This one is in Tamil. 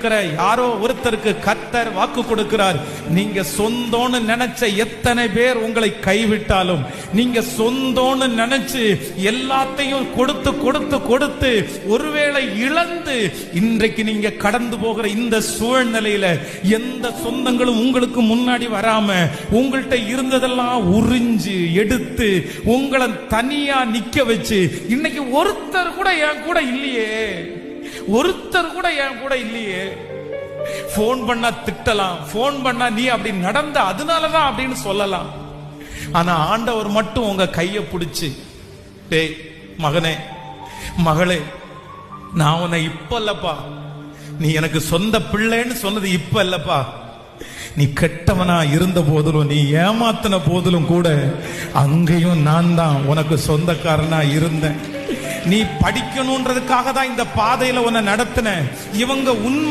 இருக்கிற யாரோ ஒருத்தருக்கு கர்த்தர் வாக்கு கொடுக்கிறார். நீங்க சொந்தோன்னு நினைச்ச எத்தனை பேர் உங்களை கைவிட்டாலும், நீங்க சொந்தோன்னு நினைச்சு எல்லாத்தையும் கொடுத்து கொடுத்து கொடுத்து ஒருவேளை இழந்து இன்றைக்கு நீங்க கடந்து போகிற இந்த சூழ்நிலையில எந்த சொந்தங்களும் உங்களுக்கு முன்னாடி வராம உங்கள்கிட்ட இருந்ததெல்லாம் உறிஞ்சு எடுத்து உங்களை தனியா நிக்க வச்சு இன்னைக்கு ஒருத்தர் கூட என் கூட இல்லையே, ஒருத்தர் கூட என் கூட இல்லையே. போன் பண்ணா திட்டலாம், போன் பண்ணா நீ அப்படி நடந்த அதனாலதான் அப்படின்னு சொல்லலாம். ஆனா ஆண்டவர் மட்டும் உங்க கைய பிடிச்சு, டேய் மகனே மகளே, நான் உன்னை இப்ப இல்லப்பா, நீ எனக்கு சொந்த பிள்ளைன்னு சொன்னது இப்ப இல்லப்பா, நீ கெட்டவனா இருந்த போதிலும், நீ ஏமாத்தின போதிலும் கூட அங்கேயும் நான் தான் உனக்கு சொந்தக்காரனா இருந்தேன். நீ படிக்கணும்ன்றதுக்காக தான் இந்த பாதையில உன்னை நடத்தின. இவங்க உண்மை